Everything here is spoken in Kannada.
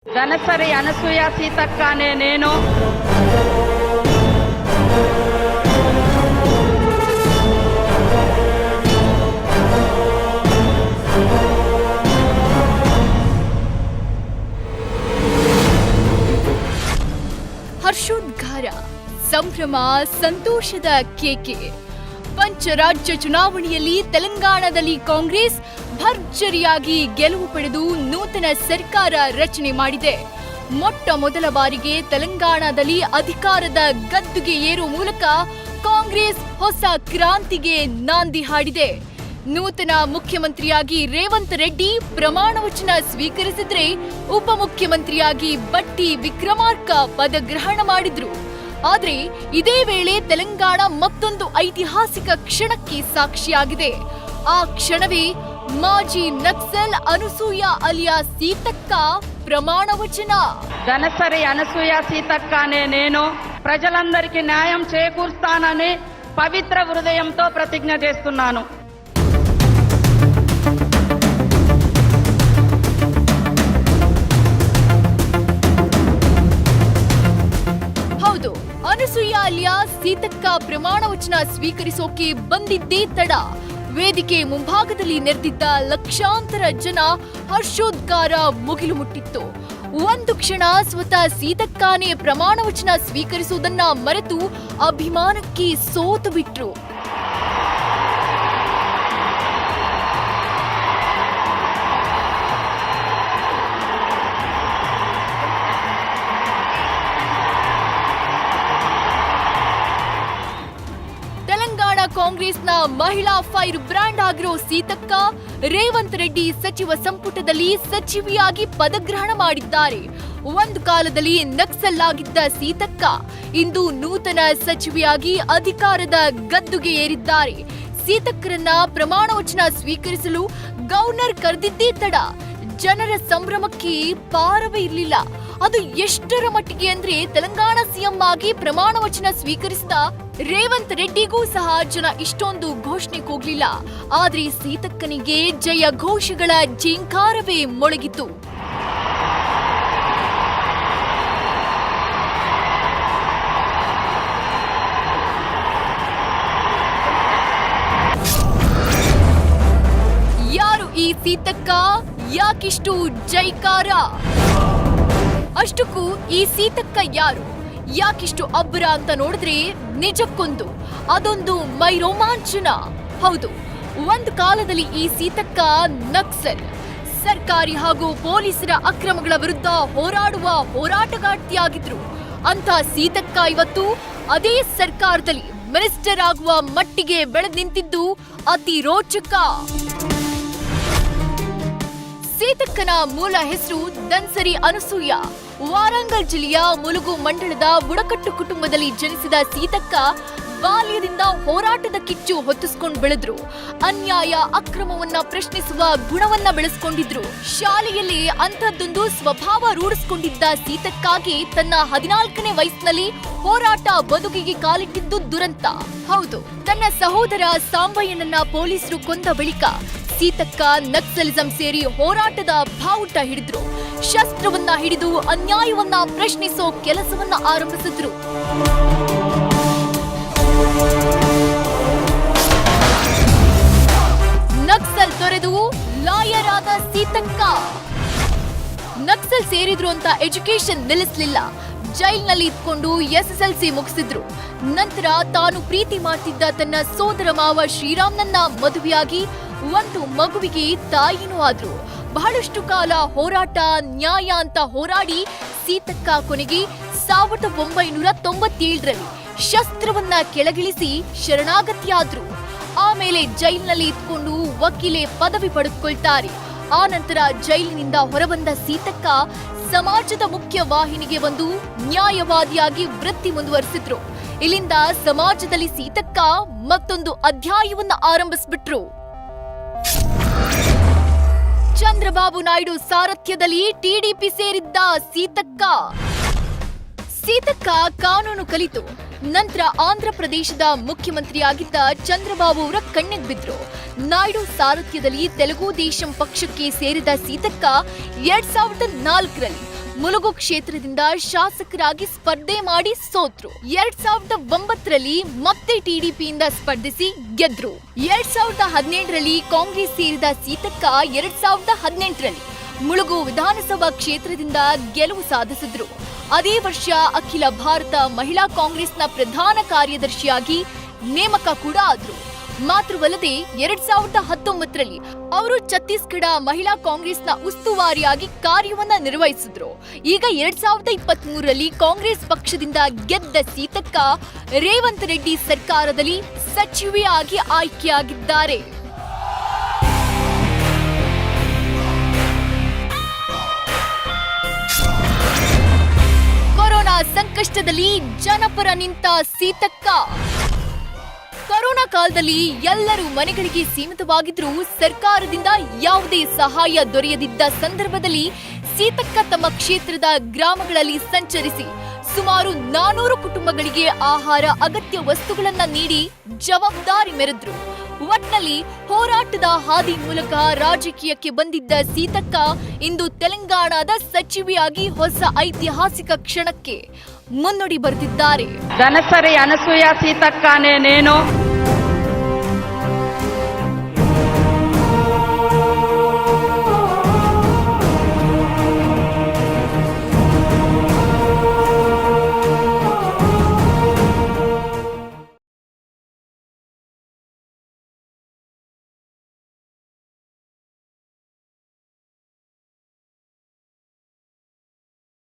ధనసరి అనసూయ సీతక్క అనే నేను ಹರ್ಷೋದ್ಗಾರ, ಸಂಭ್ರಮ, ಸಂತೋಷದ ಕೇಕೆ. ಪಂಚರಾಜ್ಯ ಚುನಾವಣೆಯಲ್ಲಿ ತೆಲಂಗಾಣದಲ್ಲಿ ಕಾಂಗ್ರೆಸ್ ಭರ್ಜರಿಯಾಗಿ ಗೆಲುವು ಪಡೆದು ನೂತನ ಸರ್ಕಾರ ರಚನೆ ಮಾಡಿದೆ. ಮೊಟ್ಟ ಮೊದಲ ಬಾರಿಗೆ ತೆಲಂಗಾಣದಲ್ಲಿ ಅಧಿಕಾರದ ಗದ್ದುಗೆ ಏರುವ ಮೂಲಕ ಕಾಂಗ್ರೆಸ್ ಹೊಸ ಕ್ರಾಂತಿಗೆ ನಾಂದಿ ಹಾಡಿದೆ. ನೂತನ ಮುಖ್ಯಮಂತ್ರಿಯಾಗಿ ರೇವಂತ್ ರೆಡ್ಡಿ ಪ್ರಮಾಣ ವಚನ ಸ್ವೀಕರಿಸಿದ್ರೆ, ಉಪಮುಖ್ಯಮಂತ್ರಿಯಾಗಿ ಬಟ್ಟಿ ವಿಕ್ರಮಾರ್ಕ ಪದಗ್ರಹಣ ಮಾಡಿದ್ರು. ಆದ್ರೆ ಇದೇ ವೇಳೆ ತೆಲಂಗಾಣ ಮತ್ತೊಂದು ಐತಿಹಾಸಿಕ ಕ್ಷಣಕ್ಕೆ ಸಾಕ್ಷಿಯಾಗಿದೆ. ಆ ಕ್ಷಣವೇ ಮಾಜಿ ನಕ್ಸಲ್ అనసూయ ಅಲಿಯಾಸ್ సీతక్క ప్రమాణ వచన. ధనసరి అనసూయ సీతక్క అనే నేను ప్రజలందరికీ న్యాయం చేకూరుస్తానని పవిత్ర హృదయంతో ప్రతిజ్ఞ చేస్తున్నాను. ಹೌದು, అనసూయ ಅಲಿಯಾಸ್ ಸೀತಕ್ಕ ಪ್ರಮಾಣ ವಚನ ಸ್ವೀಕರಿಸೋಕೆ ಬಂದಿದ್ದೇ ತಡ. ವೇದಿಕೆ ಮುಂಭಾಗದಲ್ಲಿ ನೆರೆದಿದ್ದ ಲಕ್ಷಾಂತರ ಜನ ಹರ್ಷೋದ್ಗಾರ ಮುಗಿಲು ಮುಟ್ಟಿತ್ತು. ಒಂದು ಕ್ಷಣ ಸ್ವತಃ ಸೀತಕ್ಕನೇ ಪ್ರಮಾಣ ವಚನ ಸ್ವೀಕರಿಸುವುದನ್ನ ಮರೆತು ಅಭಿಮಾನಕ್ಕೆ ಸೋತು ಬಿಟ್ರು. ಕಾಂಗ್ರೆಸ್ನ ಮಹಿಳಾ ಫೈರ್ ಬ್ರ್ಯಾಂಡ್ ಆಗಿರೋ ಸೀತಕ್ಕ ರೇವಂತ್ ರೆಡ್ಡಿ ಸಚಿವ ಸಂಪುಟದಲ್ಲಿ ಸಚಿವೆಯಾಗಿ ಪದಗ್ರಹಣ ಮಾಡಿದ್ದಾರೆ. ಒಂದು ಕಾಲದಲ್ಲಿ ನಕ್ಸಲ್ ಆಗಿದ್ದ ಸೀತಕ್ಕ ಇಂದು ನೂತನ ಸಚಿವೆಯಾಗಿ ಅಧಿಕಾರದ ಗದ್ದುಗೆ ಏರಿದ್ದಾರೆ. ಸೀತಕ್ಕರನ್ನ ಪ್ರಮಾಣ ವಚನ ಸ್ವೀಕರಿಸಲು ಗವರ್ನರ್ ಕರೆದಿದ್ದೇ ತಡ. ಜನರ ಸಂಭ್ರಮಕ್ಕೆ ಪಾರವೇ ಇರಲಿಲ್ಲ. ಅದು ಎಷ್ಟರ ಮಟ್ಟಿಗೆ ಅಂದ್ರೆ, ತೆಲಂಗಾಣ ಸಿಎಂ ಆಗಿ ಪ್ರಮಾಣ ವಚನ ಸ್ವೀಕರಿಸಿದ ರೇವಂತ್ ರೆಡ್ಡಿಗೂ ಸಹ ಜನ ಇಷ್ಟೊಂದು ಘೋಷಣೆ ಕೂಗ್ಲಿಲ್ಲ. ಆದ್ರೆ ಸೀತಕ್ಕನಿಗೆ ಜಯ ಘೋಷಗಳ ಜಿಂಕಾರವೇ ಮೊಳಗಿತು. ಯಾರು ಈ ಸೀತಕ್ಕ? ಯಾಕಿಷ್ಟು ಜೈಕಾರ? ಅಷ್ಟಕ್ಕೂ ಈ ಸೀತಕ್ಕ ಯಾರು, ಯಾಕಿಷ್ಟು ಅಬ್ಬರ ಅಂತ ನೋಡಿದ್ರೆ ನಿಜಕ್ಕೊಂದು ಅದೊಂದು ಮೈ ರೋಮಾಂಚನ. ಹೌದು, ಒಂದು ಕಾಲದಲ್ಲಿ ಈ ಸೀತಕ್ಕ ನಕ್ಸಲ್, ಸರ್ಕಾರಿ ಹಾಗೂ ಪೊಲೀಸರ ಅಕ್ರಮಗಳ ವಿರುದ್ಧ ಹೋರಾಡುವ ಹೋರಾಟಗಾರ್ತಿಯಾಗಿದ್ರು. ಅಂತ ಸೀತಕ್ಕ ಇವತ್ತು ಅದೇ ಸರ್ಕಾರದಲ್ಲಿ ಮಿನಿಸ್ಟರ್ ಆಗುವ ಮಟ್ಟಿಗೆ ಬೆಳೆದು ನಿಂತಿದ್ದು ಅತಿ ರೋಚಕ. ಸೀತಕ್ಕನ ಮೂಲ ಹೆಸರು ಧನ್ಸರಿ అనసూయ. ವಾರಂಗಲ್ ಜಿಲ್ಲೆಯ ಮುಲುಗು ಮಂಡಳದ ಬುಡಕಟ್ಟು ಕುಟುಂಬದಲ್ಲಿ ಜನಿಸಿದ ಸೀತಕ್ಕ ಬಾಲ್ಯದಿಂದ ಹೋರಾಟದ ಕಿಚ್ಚು ಹೊತ್ತಿಸ್ಕೊಂಡು ಬೆಳೆದ್ರು. ಅನ್ಯಾಯ ಅಕ್ರಮವನ್ನ ಪ್ರಶ್ನಿಸುವ ಗುಣವನ್ನ ಬೆಳೆಸ್ಕೊಂಡಿದ್ರು. ಶಾಲೆಯಲ್ಲಿ ಅಂಥದ್ದೊಂದು ಸ್ವಭಾವ ರೂಢಿಸಿಕೊಂಡಿದ್ದ ಸೀತಕ್ಕಾಗಿ ತನ್ನ 14ನೇ ವಯಸ್ಸಿನಲ್ಲಿ ಹೋರಾಟ ಬದುಕಿಗೆ ಕಾಲಿಟ್ಟಿದ್ದು ದುರಂತ. ಹೌದು, ತನ್ನ ಸಹೋದರ ಸಾಂಬಯ್ಯನನ್ನ ಪೊಲೀಸರು ಕೊಂದ ಬಳಿಕ ಸೀತಕ್ಕ ನಕ್ಸಲಿಸಂ ಸೇರಿ ಹೋರಾಟದ ಬಾವುಟ ಹಿಡಿದ್ರು. ಶಸ್ತ್ರವನ್ನ ಹಿಡಿದು ಅನ್ಯಾಯವನ್ನ ಪ್ರಶ್ನಿಸೋ ಕೆಲಸವನ್ನ ಆರಂಭಿಸಿದ್ರು. ನಕ್ಸಲ್ ತೊರೆದು ಲಾಯರ್ ಆದ ಸೀತಕ್ಕ ನಕ್ಸಲ್ ಸೇರಿದ್ರು ಅಂತ ಎಜುಕೇಶನ್ ನಿಲ್ಲಿಸಲಿಲ್ಲ. ಜೈಲ್ನಲ್ಲಿ ಇದ್ಕೊಂಡು SSLC ಮುಗಿಸಿದ್ರು. ನಂತರ ತಾನು ಪ್ರೀತಿ ಮಾಡ್ತಿದ್ದ ತನ್ನ ಸೋದರ ಮಾವ ಶ್ರೀರಾಮ್ನನ್ನ ಮದುವೆಯಾಗಿ ಒಂದು ಮಗುವಿಗೆ ತಾಯಿನೂ ಆದ್ರು. ಬಹಳಷ್ಟು ಕಾಲ ಹೋರಾಟ, ನ್ಯಾಯ ಅಂತ ಹೋರಾಡಿ ಸೀತಕ್ಕ ಕೊನೆಗೆ 1997ರಲ್ಲಿ ಶಸ್ತ್ರವನ್ನ ಕೆಳಗಿಳಿಸಿ ಶರಣಾಗತಿಯಾದ್ರು. ಆಮೇಲೆ ಜೈಲಿನಲ್ಲಿ ಇದ್ಕೊಂಡು ವಕೀಲೆ ಪದವಿ ಪಡೆದುಕೊಳ್ತಾರೆ. ಆ ನಂತರ ಜೈಲಿನಿಂದ ಹೊರಬಂದ ಸೀತಕ್ಕ ಸಮಾಜದ ಮುಖ್ಯ ವಾಹಿನಿಗೆ ಬಂದು ನ್ಯಾಯವಾದಿಯಾಗಿ ವೃತ್ತಿ ಮುಂದುವರಿಸಿದ್ರು. ಇಲ್ಲಿಂದ ಸಮಾಜದಲ್ಲಿ ಸೀತಕ್ಕ ಮತ್ತೊಂದು ಅಧ್ಯಾಯವನ್ನ ಆರಂಭಿಸ್ಬಿಟ್ರು. ಚಂದ್ರಬಾಬು ನಾಯ್ಡು ಸಾರಥ್ಯದಲ್ಲಿ ಟಿಡಿಪಿ ಸೇರಿದ್ದ ಸೀತಕ್ಕ ಕಾನೂನು ಕಲಿತು ನಂತರ ಆಂಧ್ರ ಪ್ರದೇಶದ ಮುಖ್ಯಮಂತ್ರಿಯಾಗಿದ್ದ ಚಂದ್ರಬಾಬು ಅವರ ಕಣ್ಣಿಗೆ ಬಿದ್ರು. ನಾಯ್ಡು ಸಾರಥ್ಯದಲ್ಲಿ ತೆಲುಗು ದೇಶಂ ಪಕ್ಷಕ್ಕೆ ಸೇರಿದ ಸೀತಕ್ಕ 2004ರಲ್ಲಿ ಮುಲುಗು ಕ್ಷೇತ್ರದಿಂದ ಶಾಸಕರಾಗಿ ಸ್ಪರ್ಧೆ ಮಾಡಿ ಸೋತ್ರು. 2009ರಲ್ಲಿ ಮತ್ತೆ ಟಿಡಿಪಿಯಿಂದ ಸ್ಪರ್ಧಿಸಿ ಗೆದ್ರು. 2017ರಲ್ಲಿ ಕಾಂಗ್ರೆಸ್ ಸೇರಿದ ಸೀತಕ್ಕ 2018ರಲ್ಲಿ ಮುಳುಗು ವಿಧಾನಸಭಾ ಕ್ಷೇತ್ರದಿಂದ ಗೆಲುವು ಸಾಧಿಸಿದ್ರು. ಅದೇ ವರ್ಷ ಅಖಿಲ ಭಾರತ ಮಹಿಳಾ ಕಾಂಗ್ರೆಸ್ನ ಪ್ರಧಾನ ಕಾರ್ಯದರ್ಶಿಯಾಗಿ ನೇಮಕ ಕೂಡ ಆದ್ರು. ಮಾತ್ರವಲ್ಲದೆ 2019ರಲ್ಲಿ ಅವರು ಛತ್ತೀಸ್ಗಢ ಮಹಿಳಾ ಕಾಂಗ್ರೆಸ್ನ ಉಸ್ತುವಾರಿಯಾಗಿ ಕಾರ್ಯವನ್ನ ನಿರ್ವಹಿಸಿದ್ರು. ಈಗ 2023ರಲ್ಲಿ ಕಾಂಗ್ರೆಸ್ ಪಕ್ಷದಿಂದ ಗೆದ್ದ ಸೀತಕ್ಕ ರೇವಂತ್ ರೆಡ್ಡಿ ಸರ್ಕಾರದಲ್ಲಿ ಸಚಿವೆಯಾಗಿ ಆಯ್ಕೆಯಾಗಿದ್ದಾರೆ. ಕೊರೋನಾ ಸಂಕಷ್ಟದಲ್ಲಿ ಜನಪರ ನಿಂತ ಸೀತಕ್ಕ. ಕೊರೋನಾ ಕಾಲದಲ್ಲಿ ಎಲ್ಲರೂ ಮನೆಗಳಿಗೆ ಸೀಮಿತವಾಗಿದ್ರೂ ಸರ್ಕಾರದಿಂದ ಯಾವುದೇ ಸಹಾಯ ದೊರೆಯದಿದ್ದ ಸಂದರ್ಭದಲ್ಲಿ ಸೀತಕ್ಕ ತಮ್ಮ ಕ್ಷೇತ್ರದ ಗ್ರಾಮಗಳಲ್ಲಿ ಸಂಚರಿಸಿ ಸುಮಾರು 400 ಕುಟುಂಬಗಳಿಗೆ ಆಹಾರ ಅಗತ್ಯ ವಸ್ತುಗಳನ್ನ ನೀಡಿ ಜವಾಬ್ದಾರಿ ಮೆರೆದ್ರು. ಒಟ್ನಲ್ಲಿ ಹೋರಾಟದ ಹಾದಿ ಮೂಲಕ ರಾಜಕೀಯಕ್ಕೆ ಬಂದಿದ್ದ ಸೀತಕ್ಕ ಇಂದು ತೆಲಂಗಾಣದ ಸಚಿವೆಯಾಗಿ ಹೊಸ ಐತಿಹಾಸಿಕ ಕ್ಷಣಕ್ಕೆ ಮುನ್ನುಡಿ ಬರೆದಿದ್ದಾರೆ. ಧನಸರಿ ಅನಸೂಯ ಸೀತಕ್ಕನೇ నేను